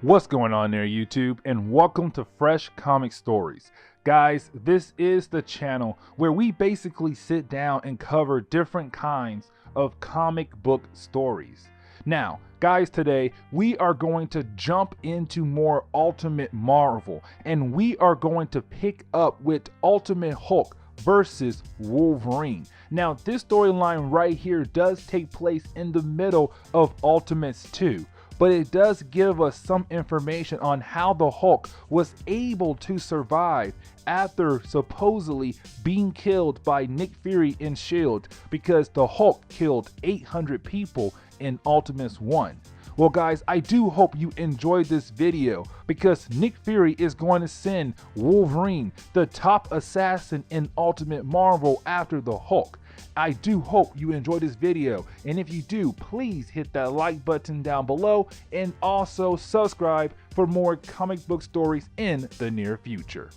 What's going on there, YouTube, and welcome to Fresh Comic Stories. Guys, this is the channel where we basically sit down and cover different kinds of comic book stories. Now, guys, today we are going to jump into more Ultimate Marvel, and we are going to pick up with Ultimate Hulk versus Wolverine. Now, this storyline right here does take place in the middle of Ultimates 2. But it does give us some information on how the Hulk was able to survive after supposedly being killed by Nick Fury in S.H.I.E.L.D. because the Hulk killed 800 people in Ultimates 1. Well guys, I do hope you enjoyed this video because Nick Fury is going to send Wolverine, the top assassin in Ultimate Marvel, after the Hulk. I do hope you enjoyed this video, and if you do, please hit that like button down below and also subscribe for more comic book stories in the near future.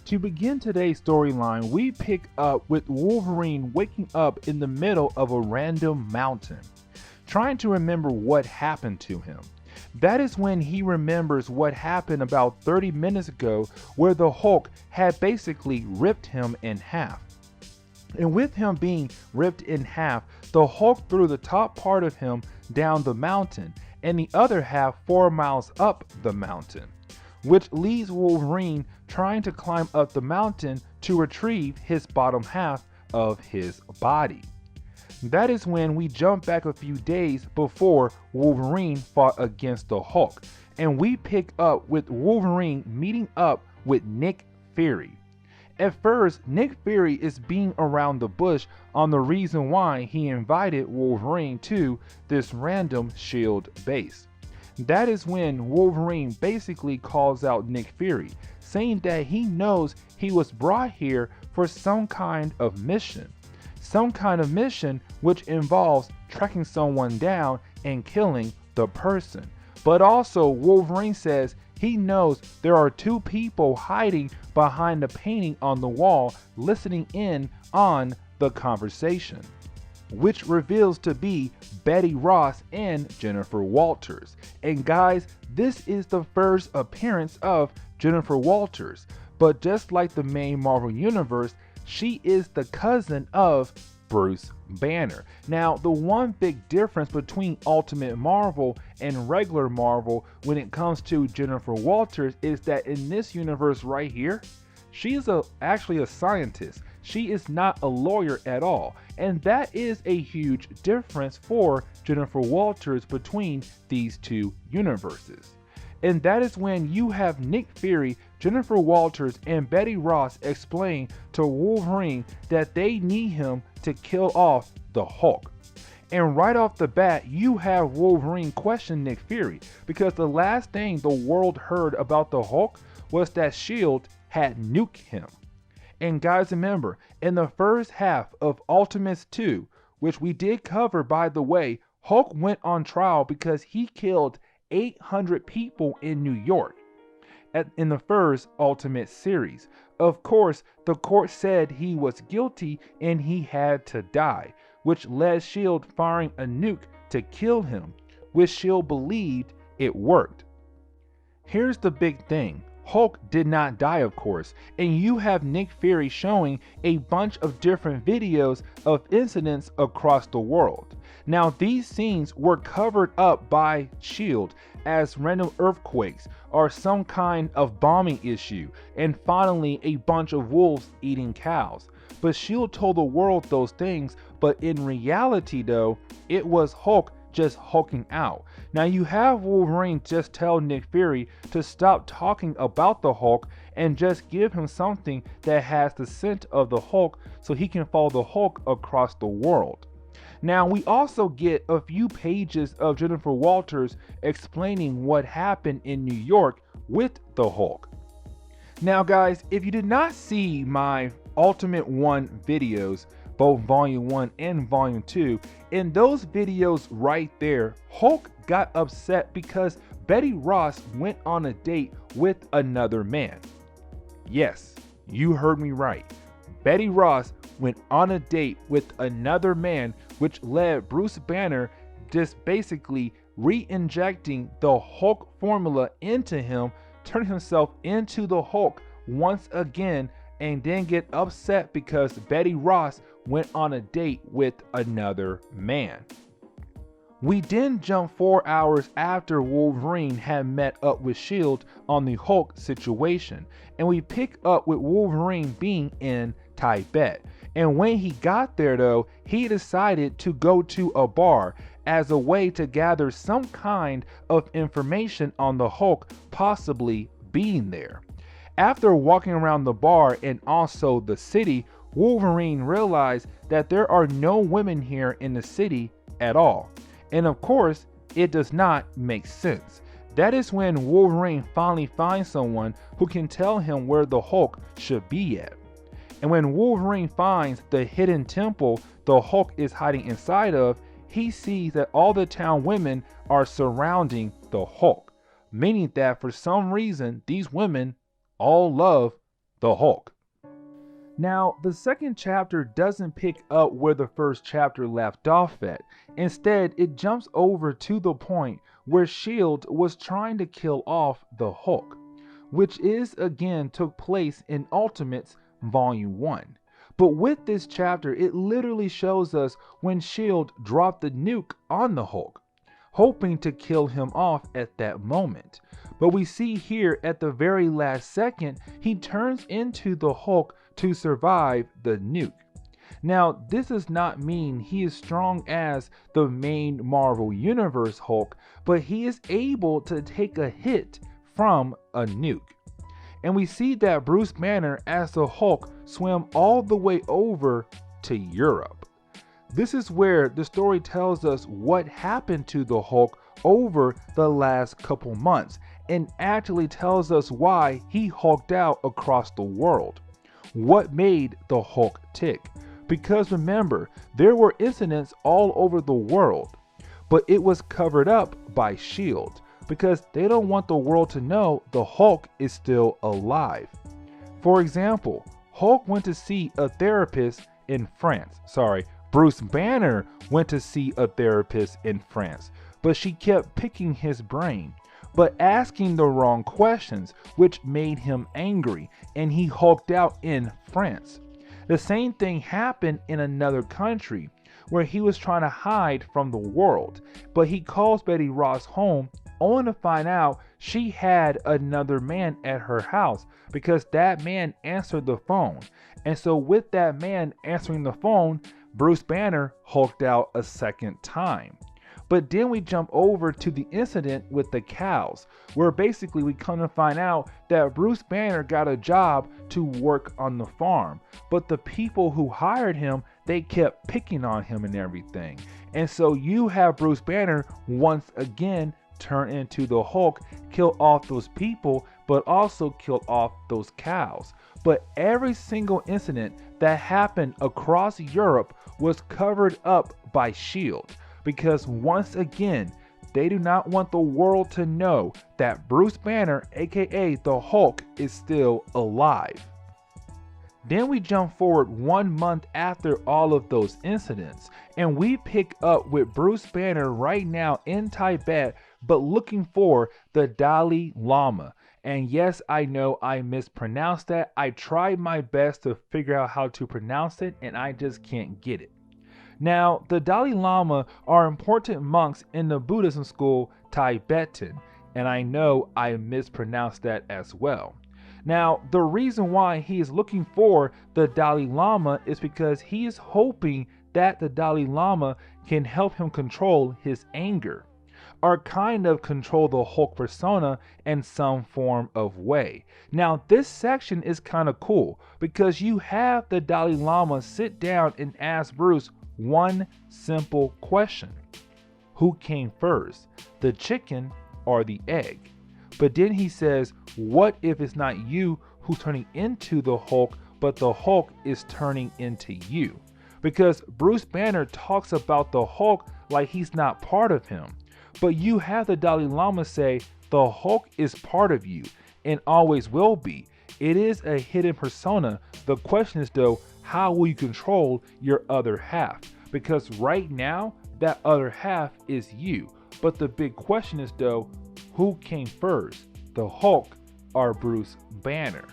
To begin today's storyline, we pick up with Wolverine waking up in the middle of a random mountain, trying to remember what happened to him. That is when he remembers what happened about 30 minutes ago, where the Hulk had basically ripped him in half. And with him being ripped in half, the Hulk threw the top part of him down the mountain and the other half 4 miles up the mountain, which leaves Wolverine trying to climb up the mountain to retrieve his bottom half of his body. That is when we jump back a few days before Wolverine fought against the Hulk, and we pick up with Wolverine meeting up with Nick Fury. At first, Nick Fury is being around the bush on the reason why he invited Wolverine to this random S.H.I.E.L.D. base. That is when Wolverine basically calls out Nick Fury, saying that he knows he was brought here for some kind of mission. Some kind of mission which involves tracking someone down and killing the person. But also, Wolverine says he knows there are two people hiding behind the painting on the wall listening in on the conversation, which reveals to be Betty Ross and Jennifer Walters. And guys, this is the first appearance of Jennifer Walters, but just like the main Marvel Universe, she is the cousin of Bruce Banner. Now, the one big difference between Ultimate Marvel and regular Marvel when it comes to Jennifer Walters is that in this universe right here, she is actually a scientist. She is not a lawyer at all. And that is a huge difference for Jennifer Walters between these two universes. And that is when you have Nick Fury, Jennifer Walters, and Betty Ross explain to Wolverine that they need him to kill off the Hulk. And right off the bat, you have Wolverine question Nick Fury, because the last thing the world heard about the Hulk was that S.H.I.E.L.D. had nuked him. And guys, remember, in the first half of Ultimates 2, which we did cover by the way, Hulk went on trial because he killed 800 people in New York in the first Ultimate series. Of course, the court said he was guilty and he had to die, which led S.H.I.E.L.D. firing a nuke to kill him, which S.H.I.E.L.D. believed it worked. Here's the big thing. Hulk did not die, of course, and you have Nick Fury showing a bunch of different videos of incidents across the world. Now, these scenes were covered up by S.H.I.E.L.D. as random earthquakes or some kind of bombing issue, and finally a bunch of wolves eating cows. But S.H.I.E.L.D. told the world those things, but in reality though, it was Hulk just hulking out. Now you have Wolverine just tell Nick Fury to stop talking about the Hulk and just give him something that has the scent of the Hulk so he can follow the Hulk across the world. Now we also get a few pages of Jennifer Walters explaining what happened in New York with the Hulk. Now guys, if you did not see my Ultimate 1 videos, both Volume 1 and Volume 2, in those videos right there, Hulk got upset because Betty Ross went on a date with another man. Yes, you heard me right. Betty Ross went on a date with another man, which led Bruce Banner just basically re-injecting the Hulk formula into him, turning himself into the Hulk once again, and then get upset because Betty Ross went on a date with another man. We then jump 4 hours after Wolverine had met up with S.H.I.E.L.D. on the Hulk situation, and we pick up with Wolverine being in Tibet. And when he got there though, he decided to go to a bar as a way to gather some kind of information on the Hulk possibly being there. After walking around the bar and also the city, Wolverine realized that there are no women here in the city at all. And of course, it does not make sense. That is when Wolverine finally finds someone who can tell him where the Hulk should be at. And when Wolverine finds the hidden temple the Hulk is hiding inside of, he sees that all the town women are surrounding the Hulk, meaning that for some reason these women all love the Hulk. Now, the second chapter doesn't pick up where the first chapter left off at. Instead, it jumps over to the point where S.H.I.E.L.D. was trying to kill off the Hulk, which again took place in Ultimates Volume 1. But with this chapter, it literally shows us when S.H.I.E.L.D. dropped the nuke on the Hulk, hoping to kill him off at that moment. But we see here at the very last second, he turns into the Hulk to survive the nuke. Now, this does not mean he is strong as the main Marvel Universe Hulk, but he is able to take a hit from a nuke. And we see that Bruce Banner as the Hulk swim all the way over to Europe. This is where the story tells us what happened to the Hulk over the last couple months, and actually tells us why he hulked out across the world. What made the Hulk tick? Because remember, there were incidents all over the world, but it was covered up by S.H.I.E.L.D. because they don't want the world to know the Hulk is still alive. For example, Hulk went to see a therapist in France. Bruce Banner went to see a therapist in France, but she kept picking his brain, but asking the wrong questions, which made him angry, and he hulked out in France. The same thing happened in another country, where he was trying to hide from the world, but he calls Betty Ross home only to find out she had another man at her house because that man answered the phone. And so with that man answering the phone, Bruce Banner hulked out a second time. But then we jump over to the incident with the cows, where basically we come to find out that Bruce Banner got a job to work on the farm, but the people who hired him, they kept picking on him and everything. And so you have Bruce Banner once again turn into the Hulk, kill off those people, but also kill off those cows. But every single incident that happened across Europe was covered up by S.H.I.E.L.D. because once again, they do not want the world to know that Bruce Banner, aka the Hulk, is still alive. Then we jump forward 1 month after all of those incidents, and we pick up with Bruce Banner right now in Tibet, but looking for the Dalai Lama. And yes, I know I mispronounced that. I tried my best to figure out how to pronounce it, and I just can't get it. Now, the Dalai Lama are important monks in the Buddhism school Tibetan, and I know I mispronounced that as well. Now, the reason why he is looking for the Dalai Lama is because he is hoping that the Dalai Lama can help him control his anger, or kind of control the Hulk persona in some form of way. Now, this section is kind of cool because you have the Dalai Lama sit down and ask Bruce one simple question: who came first, the chicken or the egg? But then he says, what if it's not you who's turning into the Hulk, but the Hulk is turning into you? Because Bruce Banner talks about the Hulk like he's not part of him. But you have the Dalai Lama say, the Hulk is part of you and always will be. It is a hidden persona. The question is though, how will you control your other half? Because right now, that other half is you. But the big question is though, who came first, the Hulk or Bruce Banner?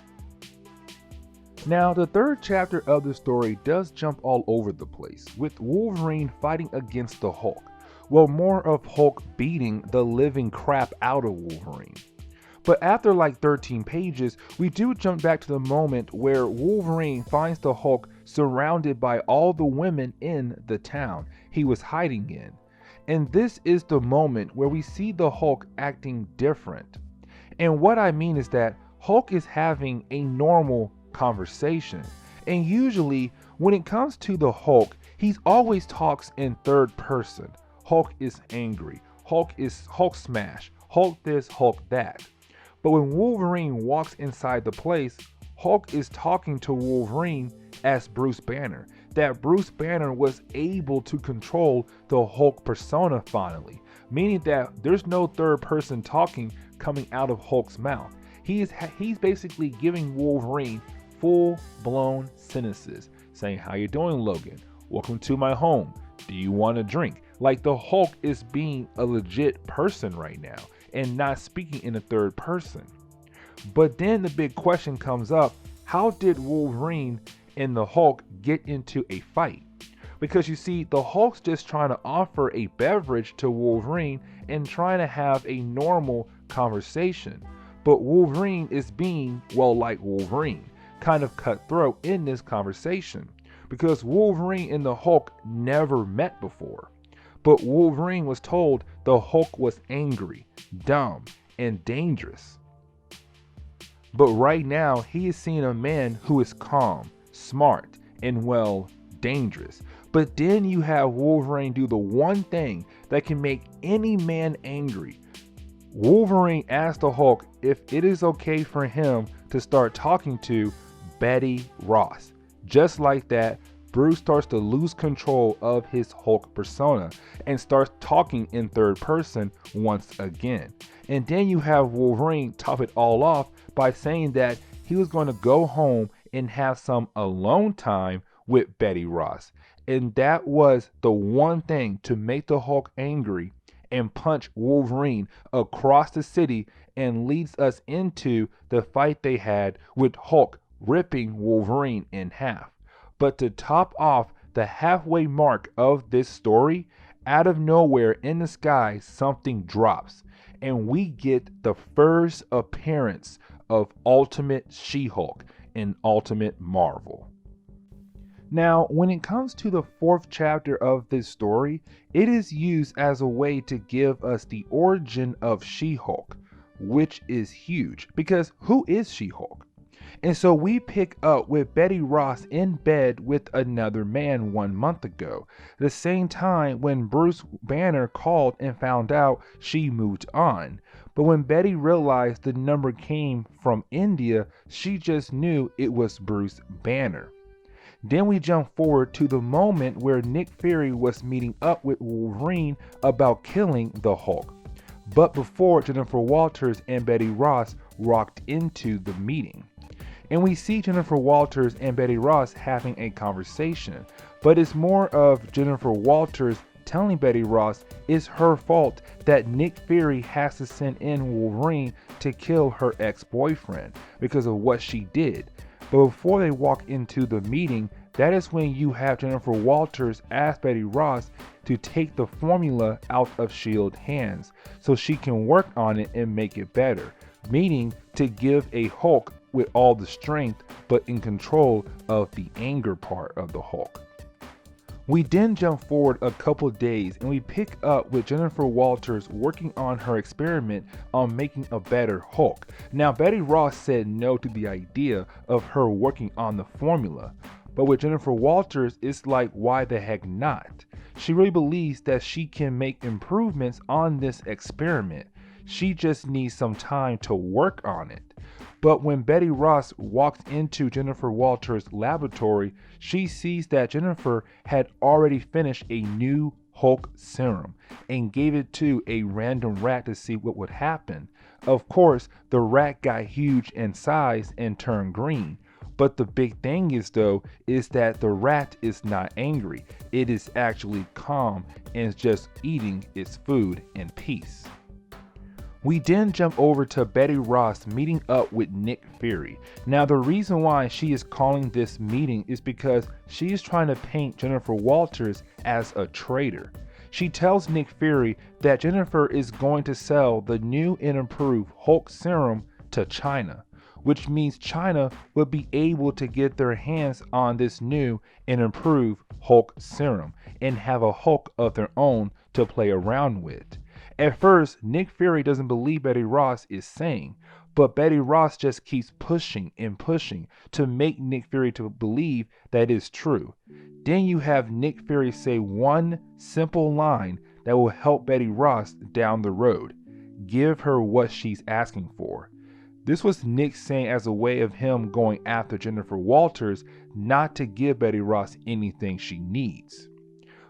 Now, the third chapter of the story does jump all over the place, with Wolverine fighting against the Hulk. Well, more of Hulk beating the living crap out of Wolverine. But after like 13 pages, we do jump back to the moment where Wolverine finds the Hulk surrounded by all the women in the town he was hiding in. And this is the moment where we see the Hulk acting different. And what I mean is that Hulk is having a normal conversation. And usually when it comes to the Hulk, he always talks in third person. Hulk is angry. Hulk smash. Hulk this, Hulk that. But when Wolverine walks inside the place, Hulk is talking to Wolverine as Bruce Banner. That Bruce Banner was able to control the Hulk persona finally, meaning that there's no third person talking coming out of Hulk's mouth. He's basically giving Wolverine full-blown sentences, saying, "How you doing, Logan? Welcome to my home. Do you want a drink?" Like the Hulk is being a legit person right now and not speaking in the third person. But then the big question comes up, how did Wolverine and the Hulk get into a fight? Because you see, the Hulk's just trying to offer a beverage to Wolverine and trying to have a normal conversation. But Wolverine is being, well, like Wolverine, kind of cutthroat in this conversation. Because Wolverine and the Hulk never met before. But Wolverine was told the Hulk was angry, dumb, and dangerous. But right now, he is seeing a man who is calm, smart, and well, dangerous. But then you have Wolverine do the one thing that can make any man angry. Wolverine asked the Hulk if it is okay for him to start talking to Betty Ross. Just like that, Bruce starts to lose control of his Hulk persona and starts talking in third person once again. And then you have Wolverine top it all off by saying that he was going to go home and have some alone time with Betty Ross. And that was the one thing to make the Hulk angry and punch Wolverine across the city, and leads us into the fight they had with Hulk ripping Wolverine in half. But to top off the halfway mark of this story, out of nowhere in the sky, something drops, and we get the first appearance of Ultimate She-Hulk in Ultimate Marvel. Now, when it comes to the fourth chapter of this story, it is used as a way to give us the origin of She-Hulk, which is huge, because who is She-Hulk? And so we pick up with Betty Ross in bed with another man 1 month ago, the same time when Bruce Banner called and found out she moved on. But when Betty realized the number came from India, she just knew it was Bruce Banner. Then we jump forward to the moment where Nick Fury was meeting up with Wolverine about killing the Hulk. But before Jennifer Walters and Betty Ross walked into the meeting. And we see Jennifer Walters and Betty Ross having a conversation, but it's more of Jennifer Walters telling Betty Ross it's her fault that Nick Fury has to send in Wolverine to kill her ex-boyfriend because of what she did. But before they walk into the meeting, that is when you have Jennifer Walters ask Betty Ross to take the formula out of S.H.I.E.L.D. hands so she can work on it and make it better, meaning to give a Hulk with all the strength but in control of the anger part of the Hulk. We then jump forward a couple days and we pick up with Jennifer Walters working on her experiment on making a better Hulk. Now, Betty Ross said no to the idea of her working on the formula, but with Jennifer Walters, it's like, why the heck not? She really believes that she can make improvements on this experiment. She just needs some time to work on it. But when Betty Ross walks into Jennifer Walters' laboratory, she sees that Jennifer had already finished a new Hulk serum and gave it to a random rat to see what would happen. Of course, the rat got huge in size and turned green, But the big thing is though, is that the rat is not angry. It is actually calm and is just eating its food in peace. We then jump over to Betty Ross meeting up with Nick Fury. Now the reason why she is calling this meeting is because she is trying to paint Jennifer Walters as a traitor. She tells Nick Fury that Jennifer is going to sell the new and improved Hulk serum to China, which means China will be able to get their hands on this new and improved Hulk serum and have a Hulk of their own to play around with. At first, Nick Fury doesn't believe Betty Ross is saying, but Betty Ross just keeps pushing and pushing to make Nick Fury to believe that is true. Then you have Nick Fury say one simple line that will help Betty Ross down the road. Give her what she's asking for. This was Nick saying as a way of him going after Jennifer Walters, not to give Betty Ross anything she needs.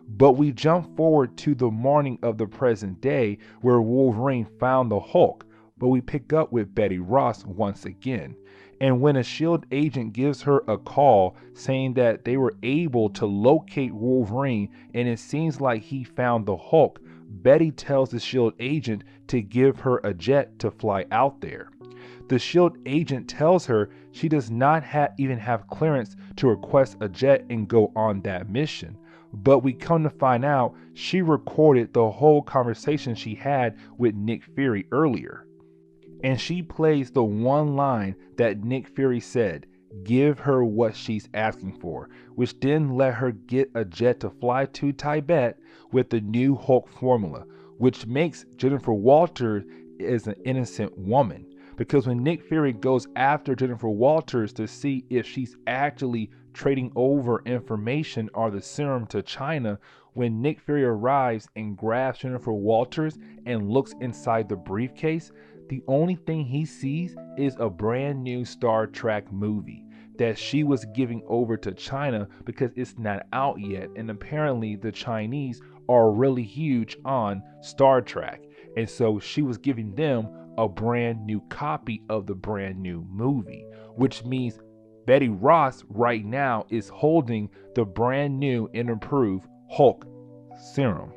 But we jump forward to the morning of the present day where Wolverine found the Hulk, but we pick up with Betty Ross once again. And when a SHIELD agent gives her a call saying that they were able to locate Wolverine and it seems like he found the Hulk, Betty tells the SHIELD agent to give her a jet to fly out there. The SHIELD agent tells her she does not even have clearance to request a jet and go on that mission. But we come to find out she recorded the whole conversation she had with Nick Fury earlier. And she plays the one line that Nick Fury said, give her what she's asking for, which then let her get a jet to fly to Tibet with the new Hulk formula, which makes Jennifer Walters as an innocent woman. Because when Nick Fury goes after Jennifer Walters to see if she's actually trading over information or the serum to China, when Nick Fury arrives and grabs Jennifer Walters and looks inside the briefcase, the only thing he sees is a brand new Star Trek movie that she was giving over to China because it's not out yet, and apparently the Chinese are really huge on Star Trek, and so she was giving them a brand new copy of the brand new movie, which means Betty Ross right now is holding the brand new and improved Hulk serum.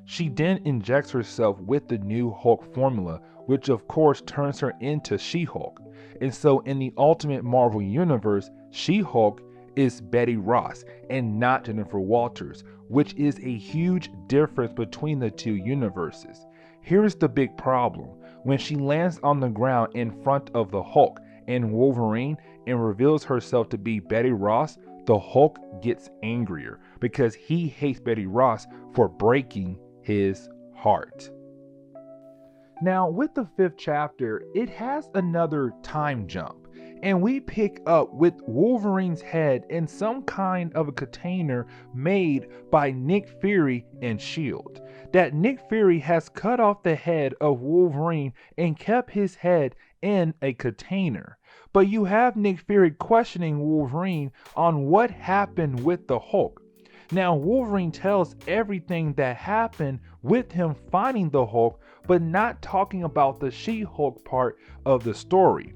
She then injects herself with the new Hulk formula, which of course turns her into She-Hulk. And so in the Ultimate Marvel Universe, She-Hulk is Betty Ross and not Jennifer Walters, which is a huge difference between the two universes. Here's the big problem. When she lands on the ground in front of the Hulk and Wolverine and reveals herself to be Betty Ross, the Hulk gets angrier because he hates Betty Ross for breaking his heart. Now, with the 5th chapter, it has another time jump, and we pick up with Wolverine's head in some kind of a container made by Nick Fury and S.H.I.E.L.D. That Nick Fury has cut off the head of Wolverine and kept his head in a container. But you have Nick Fury questioning Wolverine on what happened with the Hulk. Now, Wolverine tells everything that happened with him finding the Hulk, but not talking about the She-Hulk part of the story.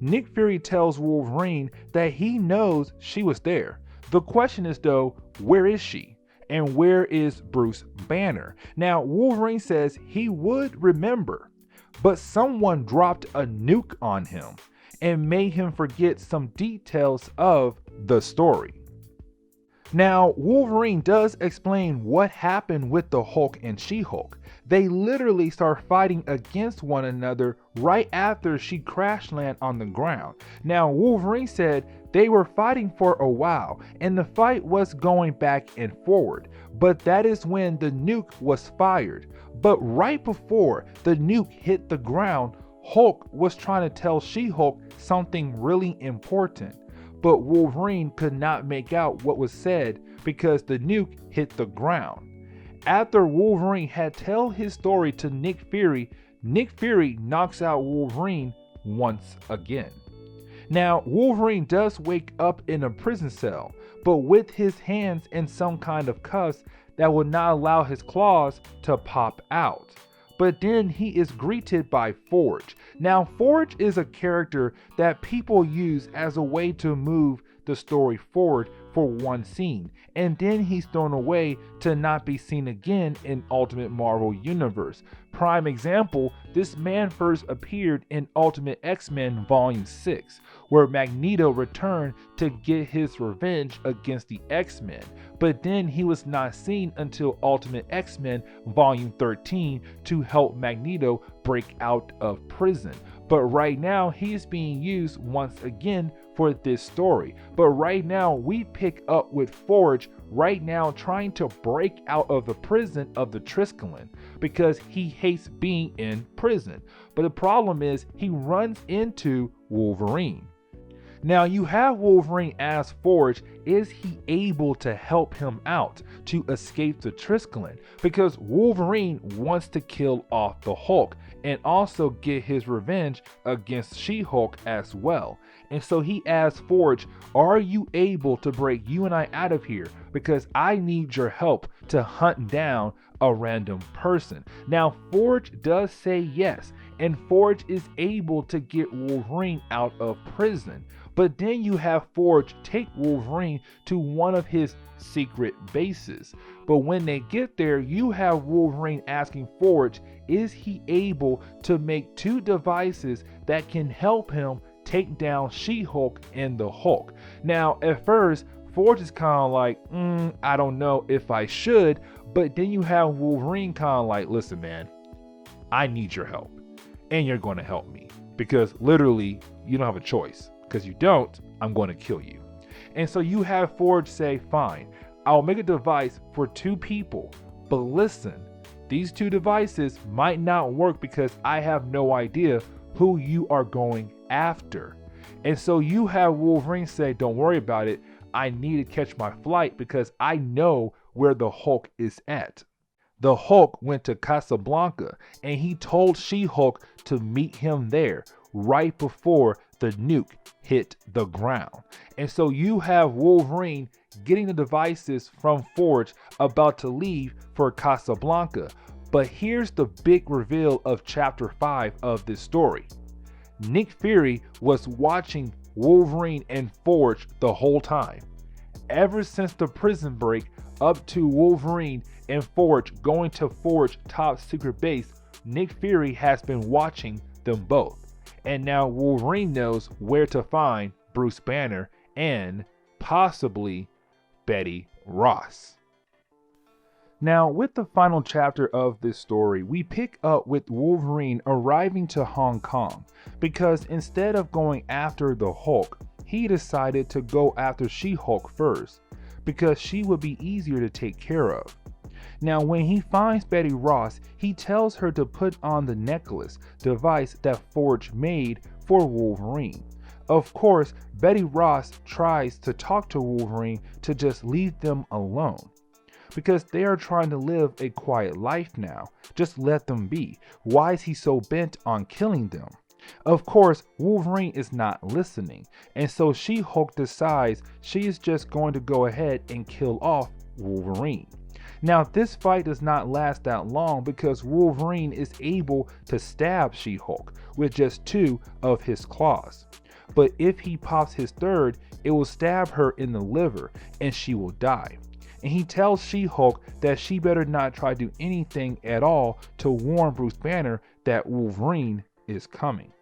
Nick Fury tells Wolverine that he knows she was there. The question is though, where is she? And where is Bruce Banner? Now, Wolverine says he would remember, but someone dropped a nuke on him and made him forget some details of the story. Now, Wolverine does explain what happened with the Hulk and She-Hulk. They literally start fighting against one another right after she crash landed on the ground. Now, Wolverine said they were fighting for a while and the fight was going back and forward, but that is when the nuke was fired. But right before the nuke hit the ground, Hulk was trying to tell She-Hulk something really important. But Wolverine could not make out what was said because the nuke hit the ground. After Wolverine had told his story to Nick Fury knocks out Wolverine once again. Now, Wolverine does wake up in a prison cell, but with his hands in some kind of cuffs that will not allow his claws to pop out. but then he is greeted by Forge. Now, Forge is a character that people use as a way to move the story forward for one scene, and then he's thrown away to not be seen again in Ultimate Marvel Universe. Prime example, this man first appeared in Ultimate X-Men Volume 6, where Magneto returned to get his revenge against the X-Men, but then he was not seen until Ultimate X-Men Volume 13 to help Magneto break out of prison. But right now, he is being used once again for this story. But right now, we pick up with Forge right now trying to break out of the prison of the Triskelion because he hates being in prison. But the problem is he runs into Wolverine. Now you have Wolverine ask Forge, is he able to help him out to escape the Triskelion? Because Wolverine wants to kill off the Hulk and also get his revenge against She-Hulk as well. And so he asks Forge, are you able to break you and I out of here? Because I need your help to hunt down a random person. Now Forge does say yes, and Forge is able to get Wolverine out of prison. But then you have Forge take Wolverine to one of his secret bases. But when they get there, you have Wolverine asking Forge, is he able to make two devices that can help him take down She-Hulk and the Hulk? Now, at first, Forge is kind of like, I don't know if I should. But then you have Wolverine kind of like, listen, man, I need your help. And you're going to help me. Because literally, you don't have a choice. Because you don't, I'm going to kill you. And so you have Forge say, fine, I'll make a device for two people. But listen, these two devices might not work because I have no idea who you are going after. And so you have Wolverine say, don't worry about it. I need to catch my flight because I know where the Hulk is at. The Hulk went to Casablanca and he told She-Hulk to meet him there right before the nuke hit the ground. And so you have Wolverine getting the devices from Forge about to leave for Casablanca. But here's the big reveal of chapter 5 of this story. Nick Fury was watching Wolverine and Forge the whole time. Ever since the prison break up to Wolverine and Forge going to Forge top secret base, Nick Fury has been watching them both. And now Wolverine knows where to find Bruce Banner and possibly Betty Ross. Now, with the final chapter of this story, we pick up with Wolverine arriving to Hong Kong because instead of going after the Hulk, he decided to go after She-Hulk first because she would be easier to take care of. Now, when he finds Betty Ross, he tells her to put on the necklace device that Forge made for Wolverine. Of course, Betty Ross tries to talk to Wolverine to just leave them alone because they are trying to live a quiet life now. Just let them be. Why is he so bent on killing them? Of course, Wolverine is not listening, and so She-Hulk decides she is just going to go ahead and kill off Wolverine. Now, this fight does not last that long because Wolverine is able to stab She-Hulk with just 2 of his claws. But if he pops his third, it will stab her in the liver and she will die. And he tells She-Hulk that she better not try to do anything at all to warn Bruce Banner that Wolverine is coming.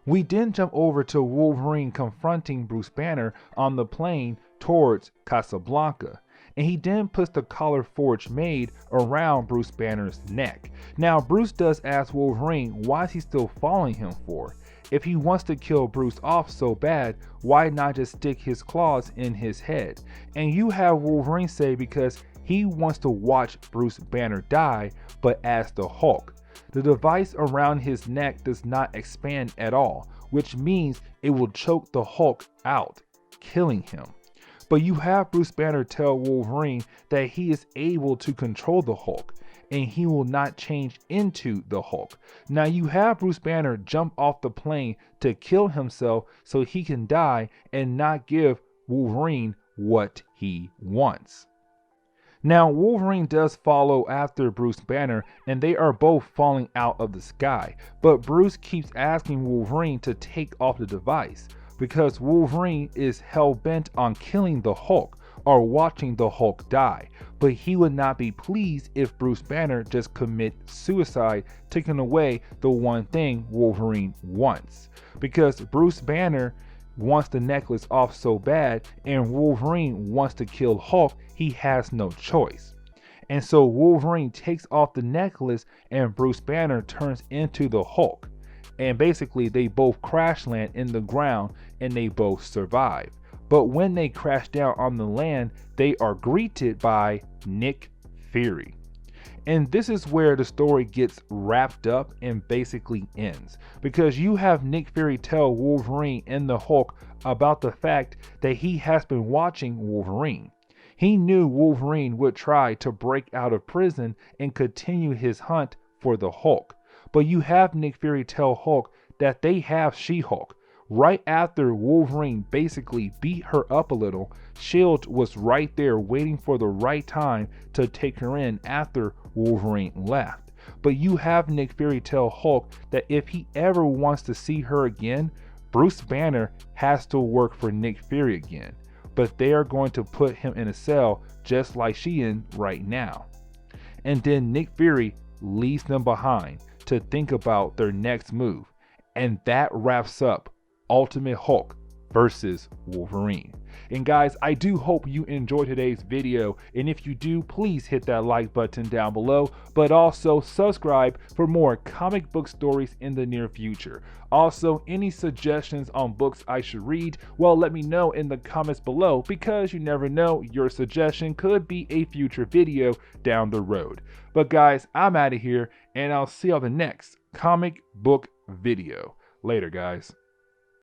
We then jump over to Wolverine confronting Bruce Banner on the plane towards Casablanca. And he then puts the collar Forge made around Bruce Banner's neck. Now, Bruce does ask Wolverine why is he still following him for? If he wants to kill Bruce off so bad, why not just stick his claws in his head? And you have Wolverine say because he wants to watch Bruce Banner die, but as the Hulk. The device around his neck does not expand at all, which means it will choke the Hulk out, killing him. But you have Bruce Banner tell Wolverine that he is able to control the Hulk and he will not change into the Hulk. Now you have Bruce Banner jump off the plane to kill himself so he can die and not give Wolverine what he wants. Now, Wolverine does follow after Bruce Banner, and they are both falling out of the sky, but Bruce keeps asking Wolverine to take off the device because Wolverine is hell-bent on killing the Hulk or watching the Hulk die, but he would not be pleased if Bruce Banner just commit suicide, taking away the one thing Wolverine wants. Because Bruce Banner wants the necklace off so bad and Wolverine wants to kill Hulk, he has no choice. And so Wolverine takes off the necklace and Bruce Banner turns into the Hulk. And basically they both crash land in the ground and they both survive. But when they crash down on the land, they are greeted by Nick Fury. And this is where the story gets wrapped up and basically ends. Because you have Nick Fury tell Wolverine and the Hulk about the fact that he has been watching Wolverine. He knew Wolverine would try to break out of prison and continue his hunt for the Hulk. But you have Nick Fury tell Hulk that they have She-Hulk. Right after Wolverine basically beat her up a little, S.H.I.E.L.D. was right there waiting for the right time to take her in after Wolverine left. But you have Nick Fury tell Hulk that if he ever wants to see her again, Bruce Banner has to work for Nick Fury again. But they are going to put him in a cell just like she in right now. And then Nick Fury leaves them behind to think about their next move. And that wraps up Ultimate Hulk versus Wolverine. And guys, I do hope you enjoyed today's video, and if you do, please hit that like button down below, but also subscribe for more comic book stories in the near future. Also, any suggestions on books I should read, well, let me know in the comments below, because you never know, your suggestion could be a future video down the road. But guys, I'm out of here, and I'll see you on the next comic book video. Later, guys.